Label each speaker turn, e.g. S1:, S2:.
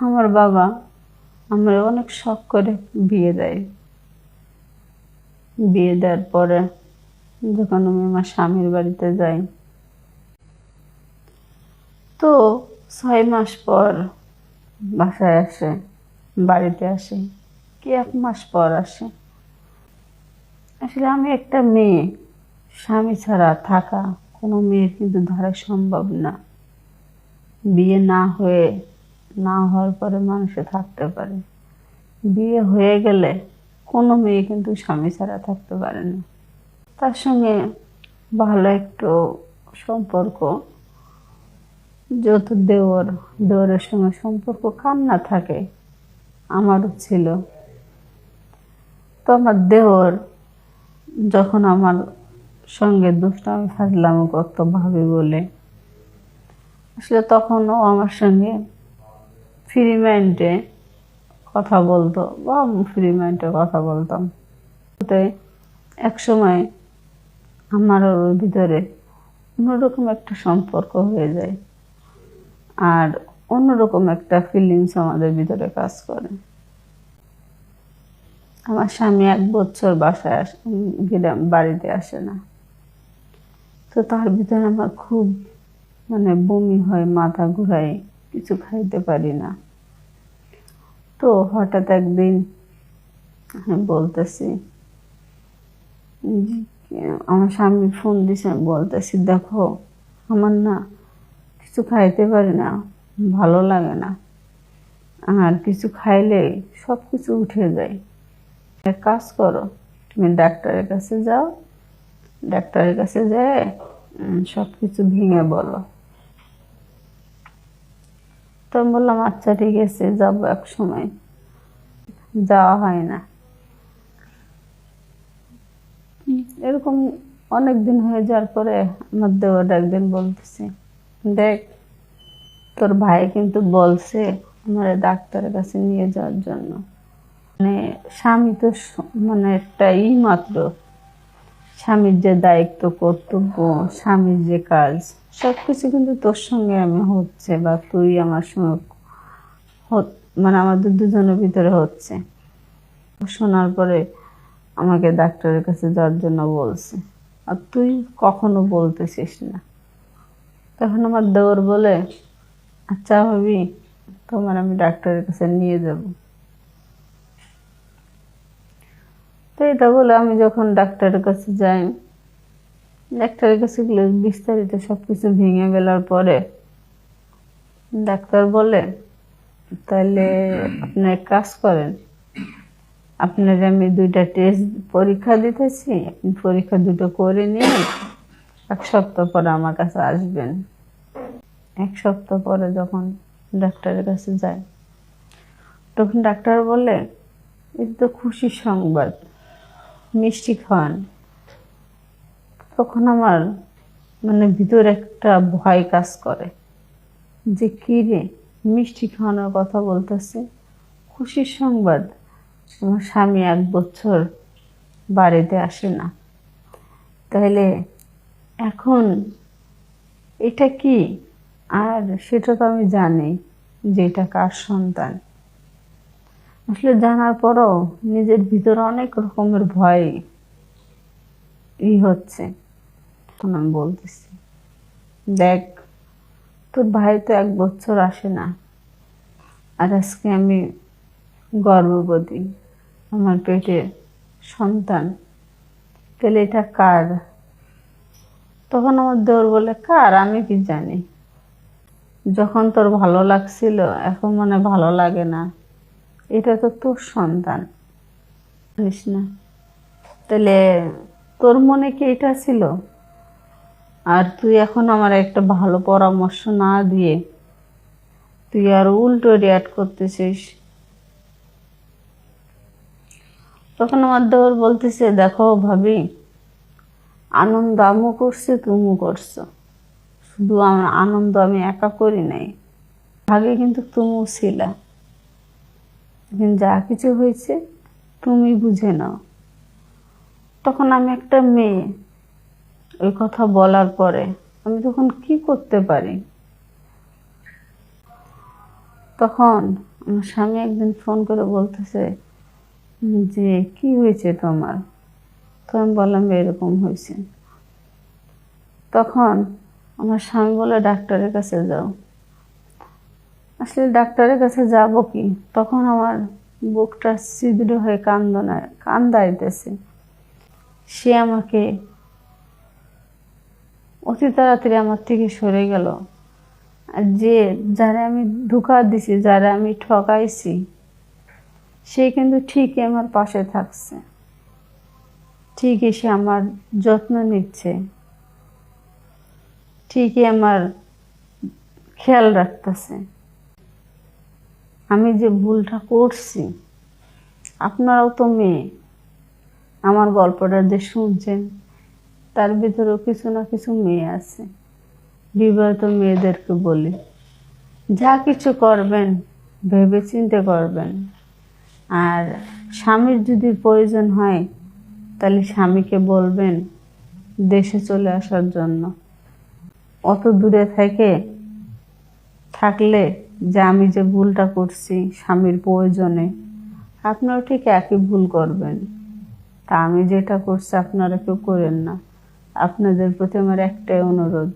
S1: আমার বাবা আমার অনেক শখ করে বিয়ে দেয়। বিয়ে দেওয়ার পরে যখন আমি আমার স্বামীর বাড়িতে যাই, তো 6 মাস পর বাসায় আসে, বাড়িতে আসে, কি 1 মাস পর আসে। আসলে আমি একটা মেয়ে, স্বামী ছাড়া থাকা কোনো মেয়ের কিন্তু ধরা সম্ভব না। বিয়ে না হওয়ার পরে মানুষে থাকতে পারে, বিয়ে হয়ে গেলে কোনো মেয়ে কিন্তু স্বামী ছাড়া থাকতে পারে না। তার সঙ্গে ভালো একটু সম্পর্ক, যত দেওরের সঙ্গে সম্পর্ক কার না থাকে, আমারও ছিল। তো আমার দেওর যখন আমার সঙ্গে দুষ্টামি ফাজলামি করতো ভাবি বলে, আসলে তখনও আমার সঙ্গে ফ্রি মাইন্ডে কথা বলতো বা ফ্রি মাইন্ডে কথা বলতাম। এক সময় আমার ওর ভিতরে অন্যরকম একটা সম্পর্ক হয়ে যায়, আর অন্যরকম একটা ফিলিংস আমাদের ভিতরে কাজ করে। আমার স্বামী 1 বছর বাসায় বাড়িতে আসে না। তো তার ভিতরে আমার খুব বমি হয়, মাথা ঘুরায়, কিছু খাইতে পারি না। তো হঠাৎ একদিন আমি বলতেছি, আমার স্বামী ফোন দিছে, বলতেছি দেখো আমার না কিছু খাইতে পারি না, ভালো লাগে না, আর কিছু খাইলে সব কিছু উঠে যায়। এক কাজ করো, তুমি ডাক্তারের কাছে যাও, ডাক্তারের কাছে যেয়ে সব কিছু ভেঙে বলো। তো আমি বললাম আচ্ছা ঠিক আছে, যাবো এক সময়। যাওয়া হয় না। এরকম অনেক দিন হয়ে যাওয়ার পরে আমার দেওয়ার একদিন বলতেছে, দেখ তোর ভাই কিন্তু বলছে আমার ডাক্তারের কাছে নিয়ে যাওয়ার জন্য। স্বামী তো একটা মাত্র, স্বামীর যে দায়িত্ব কর্তব্য, স্বামীর যে কাজ, সবকিছু কিন্তু তোর সঙ্গে আমি হচ্ছে, বা তুই আমার সঙ্গে আমাদের দুজনের ভিতরে হচ্ছে। শোনার পরে আমাকে ডাক্তারের কাছে যাওয়ার জন্য বলছে, আর তুই কখনো বলতেছিস না। তখন আমার দেওর বলে, আচ্ছা ভাবি, তোমার আমি ডাক্তারের কাছে নিয়ে যাব। তো এটা বলে আমি যখন ডাক্তারের কাছে যাই, ডাক্তারের কাছে গেলে বিস্তারিত সবকিছু ভেঙে গেলার পরে ডাক্তার বলে, তাহলে আপনি এক কাজ করেন, আপনার আমি 2টা টেস্ট পরীক্ষা দিতেছি, আপনি পরীক্ষা 2টো করে নিয়ে 1 সপ্তাহ পরে আমার কাছে আসবেন। 1 সপ্তাহ পরে যখন ডাক্তারের কাছে যায়, তখন ডাক্তার বলে, এটা তো খুশির সংবাদ, মিষ্টি খান। তখন আমার ভিতরে একটা ভয় কাজ করে যে কি রে, মিষ্টি খাওয়ানোর কথা বলতেছে, খুশির সংবাদ। আমার স্বামী 1 বছর বাড়িতে আসে না, তাহলে এখন এটা কি? আর সেটা তো আমি জানি যে এটা কার সন্তান। আসলে জানার পরও নিজের ভিতরে অনেক রকমের ভয় হচ্ছে। তখন আমি বলতেছি, দেখ তোর ভাই তো 1 বছর আসে না, আর আজকে আমি গর্ভবতী, আমার পেটে সন্তান, তাহলে এটা কার? তখন আমার দেওর বলে, কার আমি কি জানি, যখন তোর ভালো লাগছিল এখন ভালো লাগে না, এটা তো তোর সন্তান, জানিস না? তাহলে তোর মনে কি এটা ছিল? আর তুই এখন আমার একটা ভালো পরামর্শ না দিয়ে তুই আর উল্টো রিয়াক্ট করতেছিস। তখন আমার দেওর বলতেছে, দেখো ভাবি, আনন্দ আমিও করছি, তুমিও করছো, শুধু আমার আনন্দ আমি একা করি নাই, আগে কিন্তু তুমিও ছিলা, যা কিছু হয়েছে তুমি বুঝে নাও। তখন আমি একটা মেয়ে, ওই কথা বলার পরে আমি তখন কি করতে পারি? তখন আমার স্বামী একদিন ফোন করে বলতেছে যে কি হয়েছে তোমার? তো আমি বললাম এরকম হয়েছে। তখন আমার স্বামী বলে ডাক্তারের কাছে যাও। আসলে ডাক্তারের কাছে যাব কি, তখন আমার বুকটা ছিদ্র হয়ে কান্দাইতেছে। সে আমাকে অতি তাড়াতাড়ি আমার থেকে সরে গেল। আর যারা আমি ধোঁকা দিছি, যারা আমি ঠকাইছি, সে কিন্তু ঠিকই আমার পাশে থাকছে, ঠিকই সে আমার যত্ন নিচ্ছে, ঠিকই আমার খেয়াল রাখতেছে। আমি যে ভুলটা করছি, আপনারাও তো মেয়ে, আমার গল্পটা যে শুনছেন তার ভিতরেও কিছু না কিছু মেয়ে আছে। বিবাহিত মেয়েদেরকে বলি, যা কিছু করবেন ভেবে চিন্তে করবেন। আর স্বামীর যদি প্রয়োজন হয় তাহলে স্বামীকে বলবেন দেশে চলে আসার জন্য। অত দূরে থাকলে যে আমি যে ভুলটা করছি স্বামীর প্রয়োজনে, আপনারাও ঠিক একই ভুল করবেন। তা আমি যেটা করছি আপনারা কেউ করেন না। আপনাদের প্রতি আমার একটাই অনুরোধ,